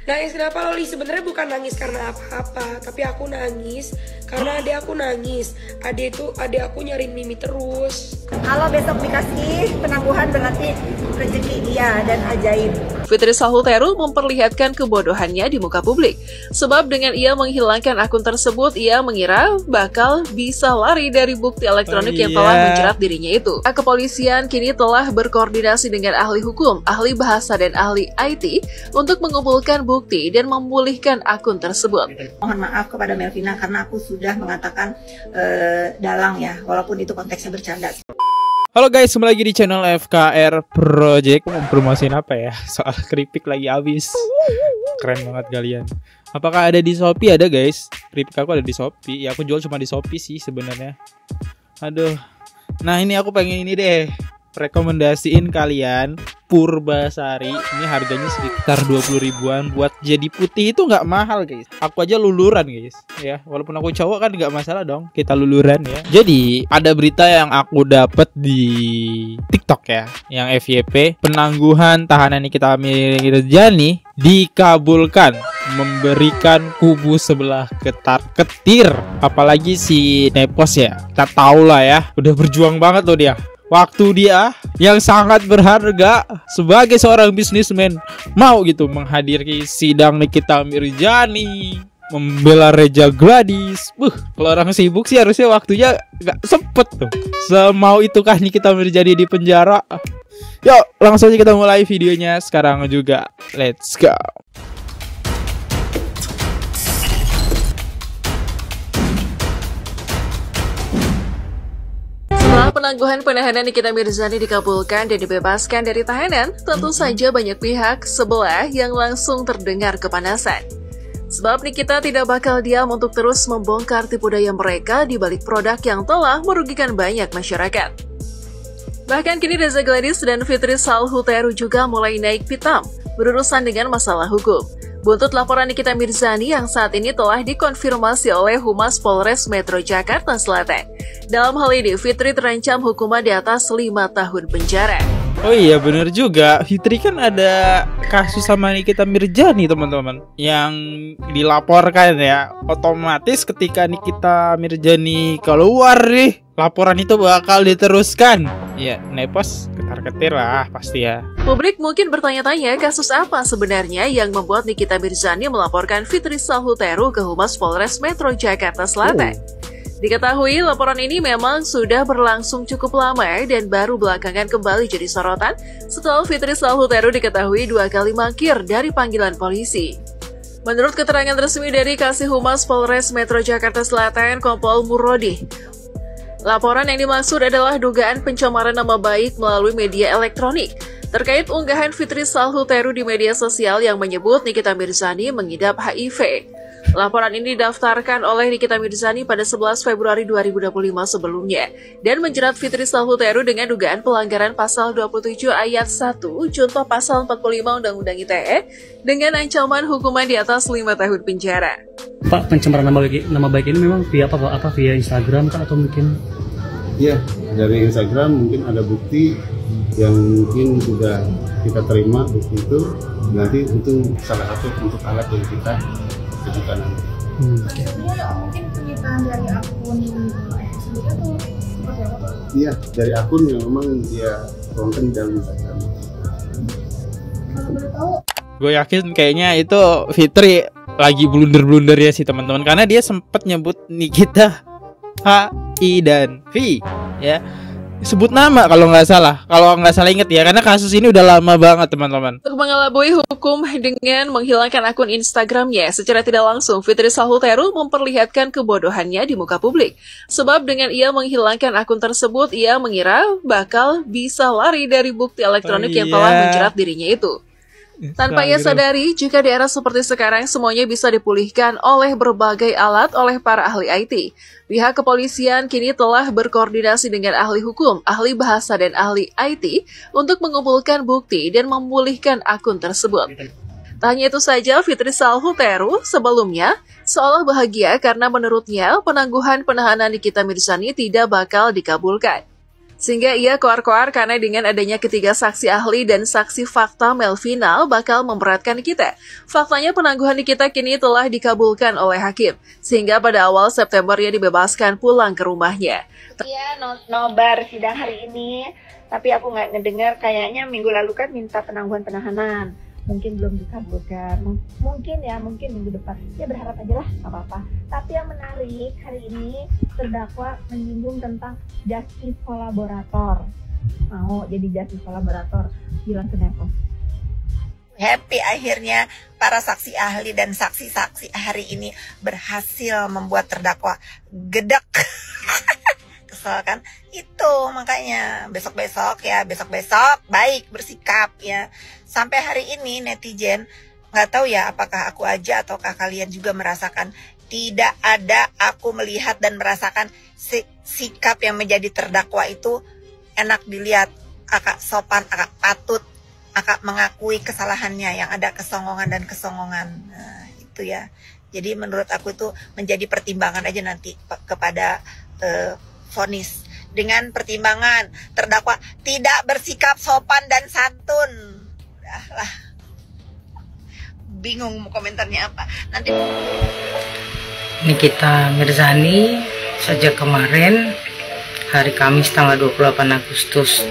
Nangis kenapa Loli? Sebenarnya bukan nangis karena apa-apa, tapi aku nangis karena adik aku nangis. Adik aku nyariin Mimi terus. Kalau besok dikasih penangguhan berarti rezeki dia dan ajaib. Fitri Salhuteru memperlihatkan kebodohannya di muka publik. Sebab dengan ia menghilangkan akun tersebut, ia mengira bakal bisa lari dari bukti elektronik yang telah menjerat dirinya itu. Kepolisian kini telah berkoordinasi dengan ahli hukum, ahli bahasa, dan ahli IT untuk mengumpulkan bukti dan memulihkan akun tersebut. Mohon maaf kepada Melvina karena aku sudah mengatakan dalang ya, walaupun itu konteksnya bercanda. Halo guys, kembali lagi di channel FKR Project. Mau promosiin apa ya? Soal keripik lagi habis. Keren banget kalian. Apakah ada di Shopee? Ada guys. Keripik aku ada di Shopee. Ya aku jual cuma di Shopee sih sebenarnya. Aduh. Nah ini aku pengen ini deh, rekomendasiin kalian Purbasari. Ini harganya sekitar 20 ribuan. Buat jadi putih itu nggak mahal guys. Aku aja luluran guys ya. Walaupun aku cowok kan nggak masalah dong, kita luluran ya. Jadi ada berita yang aku dapat di TikTok ya, yang FYP, penangguhan tahanan Nikita Mirzani dikabulkan, memberikan kubu sebelah ketar-ketir. Apalagi si Nepos ya, kita tahu lah ya, udah berjuang banget loh dia. Waktu dia yang sangat berharga sebagai seorang bisnismen mau gitu menghadiri sidang Nikita Mirzani, membela Reza Gladys. Kalau orang sibuk sih harusnya waktunya gak sempet tuh. Semau itukah Nikita Mirzani di penjara? Yuk langsung aja kita mulai videonya sekarang juga. Let's go. Setelah penangguhan penahanan Nikita Mirzani dikabulkan dan dibebaskan dari tahanan, tentu saja banyak pihak sebelah yang langsung terdengar kepanasan. Sebab Nikita tidak bakal diam untuk terus membongkar tipu daya mereka di balik produk yang telah merugikan banyak masyarakat. Bahkan kini Reza Gladys dan Fitri Salhuteru juga mulai naik pitam berurusan dengan masalah hukum. Buntut laporan Nikita Mirzani yang saat ini telah dikonfirmasi oleh Humas Polres Metro Jakarta Selatan. Dalam hal ini, Fitri terancam hukuman di atas 5 tahun penjara. Oh iya bener juga, Fitri kan ada kasus sama Nikita Mirzani teman-teman, yang dilaporkan ya. Otomatis ketika Nikita Mirzani keluar nih, laporan itu bakal diteruskan. Ya Nepos ketar-ketir lah pasti ya. Publik mungkin bertanya-tanya kasus apa sebenarnya yang membuat Nikita Mirzani melaporkan Fitri Salhuteru ke Humas Polres Metro Jakarta Selatan. Diketahui laporan ini memang sudah berlangsung cukup lama dan baru belakangan kembali jadi sorotan setelah Fitri Salhuteru diketahui 2 kali mangkir dari panggilan polisi. Menurut keterangan resmi dari Kasih Humas Polres Metro Jakarta Selatan, Kompol Murodi, laporan yang dimaksud adalah dugaan pencemaran nama baik melalui media elektronik terkait unggahan Fitri Salhuteru di media sosial yang menyebut Nikita Mirzani mengidap HIV. Laporan ini didaftarkan oleh Nikita Mirzani pada 11 Februari 2025 sebelumnya dan menjerat Fitri Salhuteru dengan dugaan pelanggaran pasal 27 ayat 1 junto pasal 45 Undang-Undang ITE dengan ancaman hukuman di atas 5 tahun penjara. Pak, pencemaran nama baik ini memang via apa via Instagram kan atau mungkin? Iya, dari Instagram mungkin ada bukti yang mungkin sudah kita terima, bukti itu nanti itu salah satu untuk alat yang kita kejutan nanti. Mungkin penyitaan dari akun sendiri atau seperti apa Pak? Iya, dari akun yang memang dia konten dalam Instagram. Kalau boleh tahu? Gue yakin kayaknya itu Fitri lagi blunder-blunder ya sih teman-teman, karena dia sempat nyebut Nikita H, I, dan V ya. Sebut nama kalau nggak salah inget ya, karena kasus ini udah lama banget teman-teman. Untuk mengelabui hukum dengan menghilangkan akun Instagramnya secara tidak langsung, Fitri Salhuteru memperlihatkan kebodohannya di muka publik. Sebab dengan ia menghilangkan akun tersebut, ia mengira bakal bisa lari dari bukti elektronik yang telah menjerat dirinya itu. Tanpa ia sadari, jika di era seperti sekarang semuanya bisa dipulihkan oleh berbagai alat oleh para ahli IT. Pihak kepolisian kini telah berkoordinasi dengan ahli hukum, ahli bahasa, dan ahli IT untuk mengumpulkan bukti dan memulihkan akun tersebut. Tak hanya itu saja, Fitri Salhuteru sebelumnya seolah bahagia karena menurutnya penangguhan penahanan Nikita Mirzani tidak bakal dikabulkan. Sehingga ia koar-koar karena dengan adanya ketiga saksi ahli dan saksi fakta Melvina bakal memberatkan Nikita. Faktanya penangguhan Nikita kini telah dikabulkan oleh hakim, sehingga pada awal September ia dibebaskan pulang ke rumahnya. Iya, nobar sidang hari ini, tapi aku nggak ngedengar, kayaknya minggu lalu kan minta penangguhan penahanan. Mungkin belum dikabulkan, mungkin minggu depan. Ya berharap aja lah, nggak apa-apa. Tapi yang menarik hari ini terdakwa menyinggung tentang justice kolaborator. Mau jadi justice kolaborator, bilang ke Depok. Happy akhirnya para saksi ahli dan saksi-saksi hari ini berhasil membuat terdakwa gedek. Kesel kan? Itu makanya besok-besok baik bersikap ya. Sampai hari ini netizen nggak tahu ya apakah aku aja ataukah kalian juga merasakan tidak ada aku melihat dan merasakan sikap yang menjadi terdakwa itu enak dilihat, agak sopan, agak patut, agak mengakui kesalahannya, yang ada kesongongan dan kesongongan. Nah, itu ya. Jadi menurut aku itu menjadi pertimbangan aja nanti kepada vonis, dengan pertimbangan terdakwa tidak bersikap sopan dan santun. Lah, bingung mau komentarnya apa nanti. Nikita Mirzani sejak kemarin hari Kamis tanggal 28 Agustus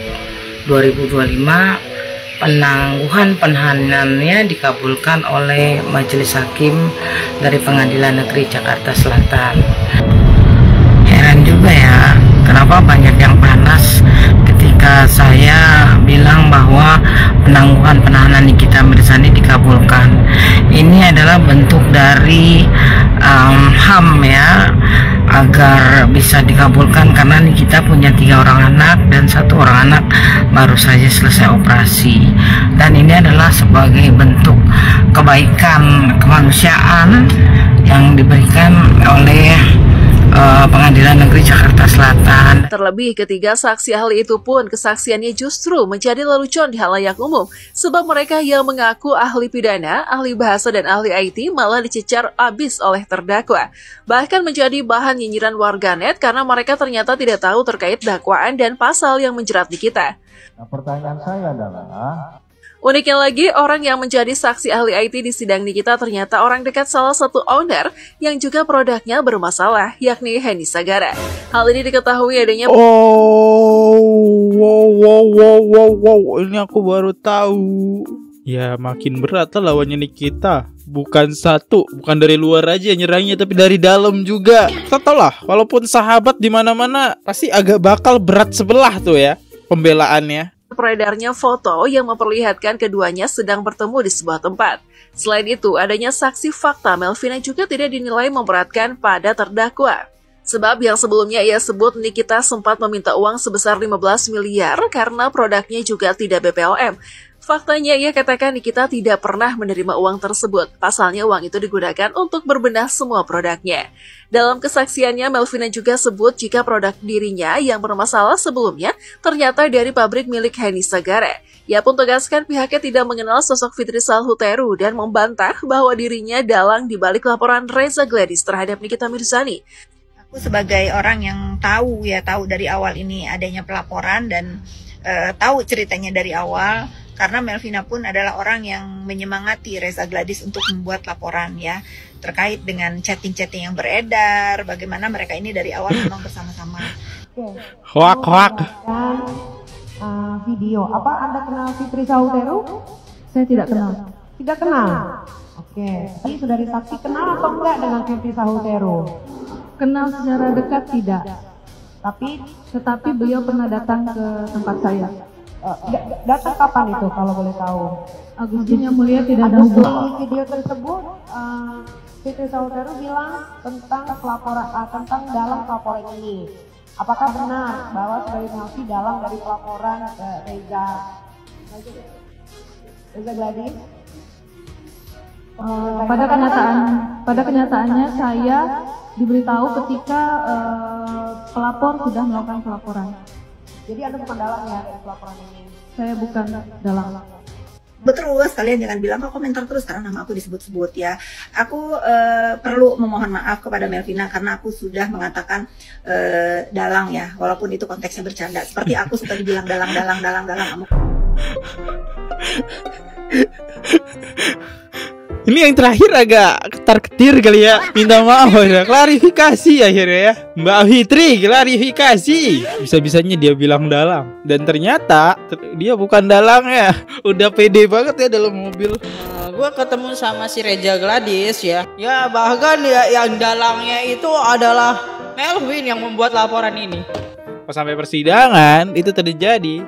2025 penangguhan penahanannya dikabulkan oleh Majelis Hakim dari Pengadilan Negeri Jakarta Selatan. Heran juga ya, kenapa banyak yang panas ketika saya bilang bahwa penangguhan penahanan Nikita Mirzani dikabulkan. Ini adalah bentuk dari HAM ya, agar bisa dikabulkan karena Nikita punya 3 orang anak dan 1 orang anak baru saja selesai operasi, dan ini adalah sebagai bentuk kebaikan kemanusiaan yang diberikan oleh Pengadilan Negeri Jakarta Selatan. Terlebih ketiga saksi ahli itu pun kesaksiannya justru menjadi lelucon di halayak umum, sebab mereka yang mengaku ahli pidana, ahli bahasa dan ahli IT malah dicecar abis oleh terdakwa. Bahkan menjadi bahan nyinyiran warganet karena mereka ternyata tidak tahu terkait dakwaan dan pasal yang menjerat Nikita. Nah, pertanyaan saya adalah, uniknya lagi, orang yang menjadi saksi ahli IT di sidang Nikita ternyata orang dekat salah satu owner yang juga produknya bermasalah, yakni Henny Sagara. Hal ini diketahui adanya... Wow, ini aku baru tahu. Ya makin berat lah lawannya Nikita. Bukan dari luar aja nyerangnya, tapi dari dalam juga. Kita tahu lah, walaupun sahabat di mana-mana pasti agak bakal berat sebelah tuh ya pembelaannya. Beredarnya foto yang memperlihatkan keduanya sedang bertemu di sebuah tempat. Selain itu, adanya saksi fakta Melvina juga tidak dinilai memberatkan pada terdakwa. Sebab yang sebelumnya ia sebut Nikita sempat meminta uang sebesar 15 miliar karena produknya juga tidak BPOM. Faktanya ia katakan Nikita tidak pernah menerima uang tersebut. Pasalnya uang itu digunakan untuk berbenah semua produknya. Dalam kesaksiannya, Melvina juga sebut jika produk dirinya yang bermasalah sebelumnya ternyata dari pabrik milik Henny Sagara. Ia pun tegaskan pihaknya tidak mengenal sosok Fitri Salhuteru dan membantah bahwa dirinya dalang dibalik laporan Reza Gladys terhadap Nikita Mirzani. Aku sebagai orang yang tahu dari awal ini adanya pelaporan dan tahu ceritanya dari awal. Karena Melvina pun adalah orang yang menyemangati Reza Gladys untuk membuat laporan ya, terkait dengan chatting-chatting yang beredar, bagaimana mereka ini dari awal memang bersama-sama. Hoak. Video, apa Anda kenal Fitri Salhuteru? Saya tidak kenal. Tidak kenal? Oke, jadi saudari saksi kenal atau enggak dengan Fitri Salhuteru? Kenal secara dekat tidak. Tetapi beliau pernah datang ke tempat saya. Datang kapan itu kalau boleh tahu? Agustus yang mulia tidak ada hubungan. Di video tersebut Fitri Salhuteru bilang tentang tentang dalam pelaporan ini. Apakah benar bahwa saudari Melvi dalam dari pelaporan Reza Gladys? Pada kenyataannya saya diberitahu ketika pelapor sudah melakukan pelaporan. Jadi Anda bukan dalang ya pelaporan ini? Saya bukan dalang. Terus kalian jangan bilang kok komentar terus karena nama aku disebut-sebut ya. Aku perlu memohon maaf kepada Melvina karena aku sudah mengatakan dalang ya, walaupun itu konteksnya bercanda. Seperti aku suka dibilang dalang. Ini yang terakhir agak ketar-ketir kali ya. Minta maaf ya. Klarifikasi akhirnya ya. Mbak Fitri klarifikasi. Bisa-bisanya dia bilang dalang. Dan ternyata dia bukan dalang ya. Udah pede banget ya dalam mobil. Gue ketemu sama si Reja Gladys ya. Ya bahkan ya yang dalangnya itu adalah Melvin yang membuat laporan ini. Pas sampai persidangan itu terjadi.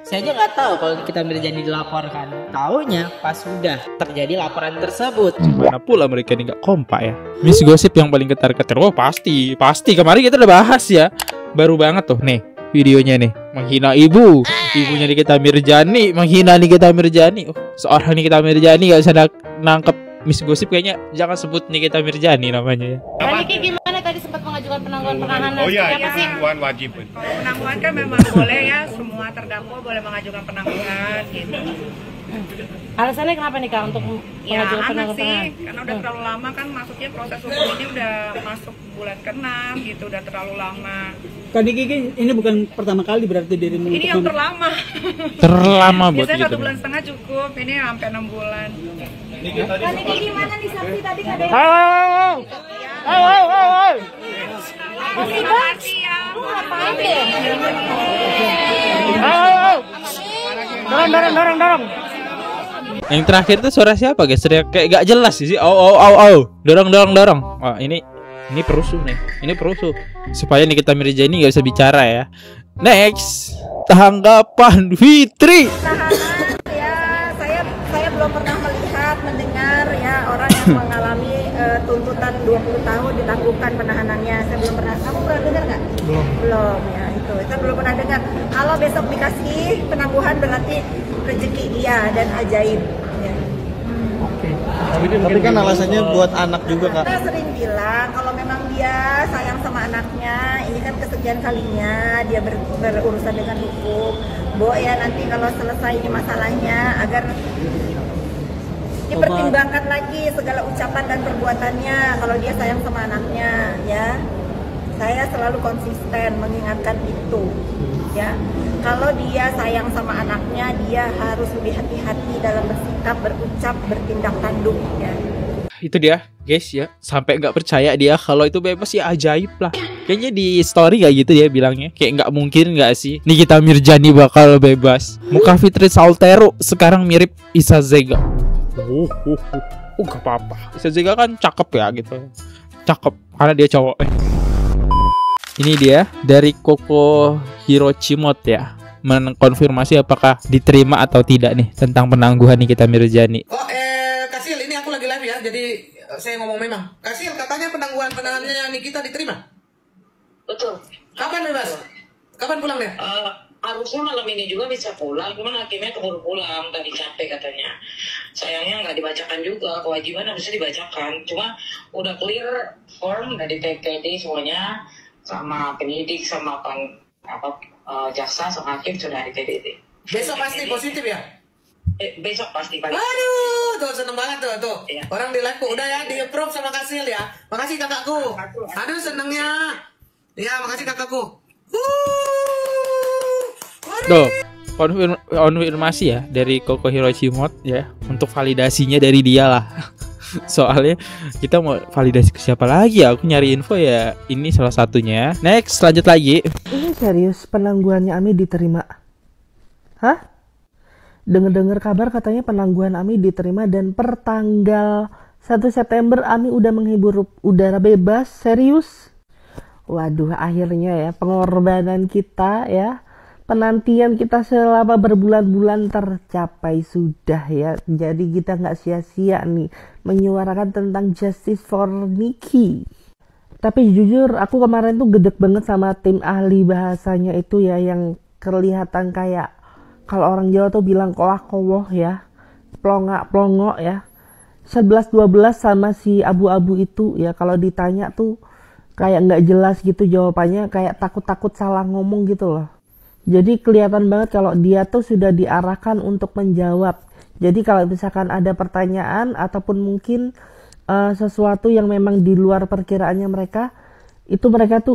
Saya aja nggak tahu kalau kita Mirjani dilaporkan. Taunya pas sudah terjadi laporan tersebut. Mana pula mereka ini nggak kompak ya. Miss Gosip yang paling ketar-ketir. Oh pasti. Kemarin kita udah bahas ya. Baru banget tuh nih videonya nih. Menghina ibunya Nikita Mirjani. Menghina Nikita Mirjani. Seorang Nikita Mirjani nggak bisa nangkep Miss Gosip, kayaknya jangan sebut Nikita Mirjani namanya ya. Niki gimana tadi sempat mengajukan penangguhan penahanan? Oh iya, sih? penangguhan wajib. Penangguhan kan memang boleh ya, semua terdakwa boleh mengajukan penangguhan gitu. Alasannya kenapa nih Kak untuk mengajukan penangguhan penahanan? Karena udah terlalu lama kan, maksudnya proses hukum ini udah masuk bulan ke-6 gitu, udah terlalu lama. Kak Niki ini bukan pertama kali berarti dirimu. Ini yang terlama. Terlama buat biasanya gitu. 1,5 bulan cukup, ini sampai 6 bulan. Kak Niki gimana nih saksi tadi nggak ada yang... Terima kasih ya. Dorong. Yang terakhir tuh suara siapa guys? Kayak gak jelas sih. Dorong. Wah, ini perusuh nih. Ini perusuh. Supaya Nikita Mirjani gak bisa bicara ya. Next, tanggapan Fitri. Ya, saya belum pernah mendengar ya orang yang mengalami tuntutan 20 tahun ditangguhkan penahanannya. Saya belum pernah. Kamu pernah dengar nggak? Belum ya, itu saya belum pernah dengar. Kalau besok dikasih penangguhan berarti rezeki dia dan ajaib ya. Tapi kan alasannya buat anak juga Kak. Kita sering bilang kalau memang dia sayang sama anaknya, ini kan kesekian kalinya dia berurusan dengan hukum. Bo ya nanti kalau selesai ini masalahnya agar dipertimbangkan lagi segala ucapan dan perbuatannya kalau dia sayang sama anaknya ya. Saya selalu konsisten mengingatkan itu ya. Kalau dia sayang sama anaknya, dia harus lebih hati-hati dalam bersikap, berucap, bertindak tanduk ya. Itu dia guys ya. Sampai nggak percaya dia kalau itu bebas ya, ajaib lah. Kayaknya di story kayak gitu dia bilangnya. Kayak nggak mungkin nggak sih Nikita Mirjani bakal bebas. Muka Fitri Saultero sekarang mirip Isa Zega. Gak apa-apa. Isa Zega kan cakep ya gitu. Cakep karena dia cowok. Ini dia dari Koko Hirochimot ya, mengkonfirmasi apakah diterima atau tidak nih tentang penangguhan Nikita Mirjani. Kasil, ini aku lagi live ya, jadi saya ngomong memang. Kasil, katanya penangguhan penahanannya Nikita diterima. Betul. Kapan bebas? Kapan pulang deh? Harusnya malam ini juga bisa pulang, cuman hakimnya keburu pulang, tadi capek katanya. Sayangnya nggak dibacakan juga, kewajiban harusnya dibacakan. Cuma udah clear form dari TKD semuanya, sama penyidik, sama jaksa, sama hakim sudah di TKD. Besok pasti positif ya? Besok pasti. Aduh, tuh seneng banget tuh. Iya. Orang di live udah ya, di approve sama Kasil ya. Makasih kakakku. Aduh senengnya. Ya, makasih kakakku. Tuh, konfirmasi ya dari Koko Hirochimot ya, untuk validasinya dari dia lah. Soalnya kita mau validasi ke siapa lagi ya? Aku nyari info ya, ini salah satunya. Next, lanjut lagi. Ini serius penangguhannya Ami diterima? Hah? Dengar-dengar kabar katanya penangguhan Ami diterima dan per tanggal 1 September Ami udah menghibur udara bebas. Serius? Waduh, akhirnya ya pengorbanan kita ya, penantian kita selama berbulan-bulan tercapai sudah ya. Jadi kita nggak sia-sia nih menyuarakan tentang justice for Niki. Tapi jujur aku kemarin tuh gedek banget sama tim ahli bahasanya itu ya, yang kelihatan kayak kalau orang Jawa tuh bilang kolah-kowoh ya, plongak-plongok ya. 11-12 sama si abu-abu itu ya, kalau ditanya tuh kayak nggak jelas gitu jawabannya, kayak takut-takut salah ngomong gitu loh. Jadi kelihatan banget kalau dia tuh sudah diarahkan untuk menjawab. Jadi kalau misalkan ada pertanyaan ataupun mungkin sesuatu yang memang di luar perkiraannya mereka, itu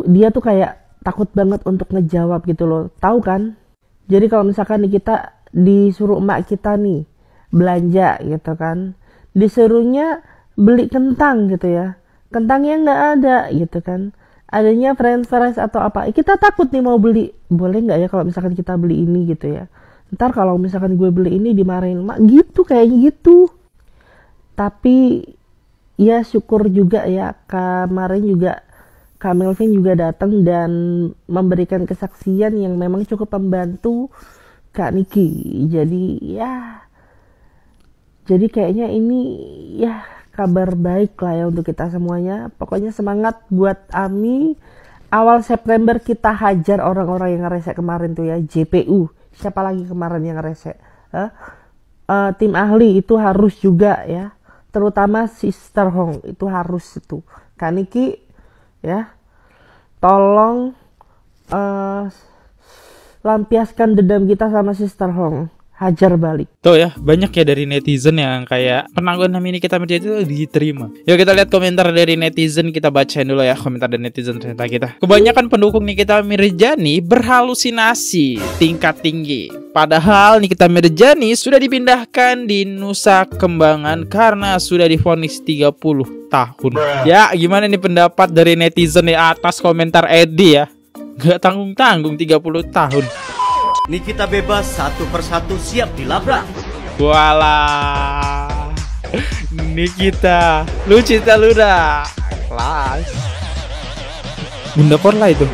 dia tuh kayak takut banget untuk ngejawab gitu loh. Tahu kan? Jadi kalau misalkan kita disuruh emak kita nih belanja gitu kan, disuruhnya beli kentang gitu ya, kentangnya nggak ada gitu kan, adanya french fries atau apa, kita takut nih mau beli, boleh nggak ya kalau misalkan kita beli ini gitu ya, ntar kalau misalkan gue beli ini dimarahin emak gitu, kayaknya gitu. Tapi ya syukur juga ya, kemarin juga Kak Melvin juga datang dan memberikan kesaksian yang memang cukup membantu Kak Niki. Jadi kayaknya ini ya kabar baik lah ya untuk kita semuanya. Pokoknya semangat buat Ami. Awal September kita hajar orang-orang yang ngeresek kemarin tuh ya, JPU. Siapa lagi kemarin yang ngeresek? Tim ahli itu harus juga ya. Terutama Sister Hong itu harus itu. Kak Niki ya, tolong lampiaskan dendam kita sama Sister Hong, hajar balik. Tuh ya, banyak ya dari netizen yang kayak penangguhan Ami Nikita Mirzani itu diterima. Yuk kita lihat komentar dari netizen, kita bacain dulu ya komentar dari netizen ternyata kita. Kebanyakan pendukung Nikita Mirzani berhalusinasi tingkat tinggi. Padahal Nikita Mirzani sudah dipindahkan di Nusa Kembangan karena sudah divonis 30 tahun. Ya, gimana nih pendapat dari netizen di atas komentar Edi ya? Gak tanggung-tanggung 30 tahun. Nikita bebas satu persatu siap dilabrak. Walah, Nikita, lu cinta lu dah kelas. Bunda Korla itu.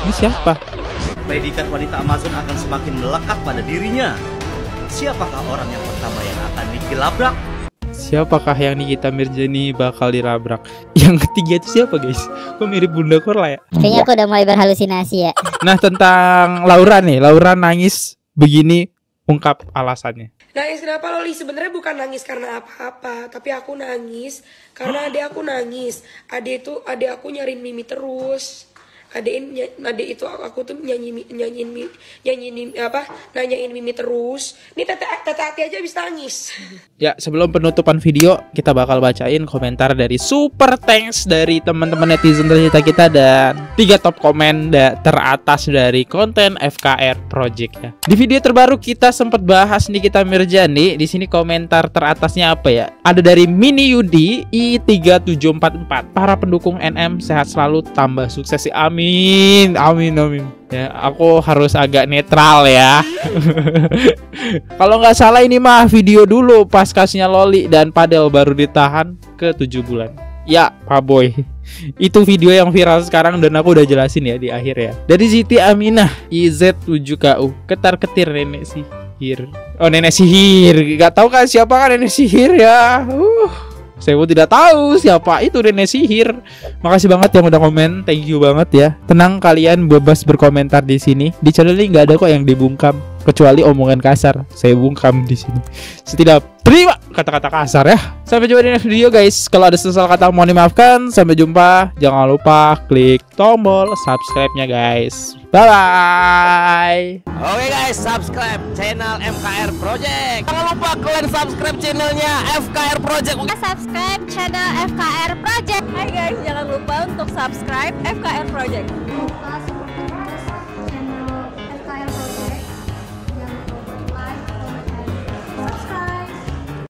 Ini siapa? Predikat wanita Amazon akan semakin melekat pada dirinya. Siapakah orang yang pertama yang akan Niki labrak? Siapakah yang Nikita Mirzani bakal dirabrak? Yang ketiga itu siapa guys? Kok mirip Bunda Korla ya? Kayaknya aku udah mulai berhalusinasi ya. Nah tentang Laura nih, Laura nangis begini, ungkap alasannya. Nangis kenapa Loli? Sebenarnya bukan nangis karena apa-apa, tapi aku nangis karena adik aku nangis. Adik aku nyariin Mimi terus. Adik itu aku tuh nanyain Mimi terus. Ini tete Ati aja bisa nangis. Ya, sebelum penutupan video kita bakal bacain komentar dari super thanks dari teman-teman netizen tercinta kita dan 3 top komen teratas dari konten FKR Project ya. Di video terbaru kita sempat bahas Nikita Mirzani. Di sini komentar teratasnya apa ya? Ada dari Mini Yudi I3744. Para pendukung NM sehat selalu, tambah sukses si Ami. Amin. Ya, aku harus agak netral ya. Kalau nggak salah ini mah video dulu pas kasusnya Loli dan Padel baru ditahan ke 7 bulan. Ya, Pak Boy. Itu video yang viral sekarang dan aku udah jelasin ya di akhir ya. Dari Siti Aminah IZ7KU, ketar-ketir nenek sihir. Oh, nenek sihir. Gak tahu kan siapa kan nenek sihir ya. Saya pun tidak tahu siapa itu nenek sihir. Makasih banget yang udah komen, thank you banget ya. Tenang, kalian bebas berkomentar di sini. Di channel ini nggak ada kok yang dibungkam, kecuali omongan kasar. Saya bungkam di sini. Saya tidak terima kata-kata kasar ya. Sampai jumpa di next video guys. Kalau ada salah kata mohon dimaafkan. Sampai jumpa. Jangan lupa klik tombol subscribe-nya guys. Bye bye. Oke guys, subscribe channel FKR Project. Jangan lupa kalian subscribe channelnya FKR Project. Subscribe channel FKR Project. Hai guys, jangan lupa untuk subscribe FKR Project.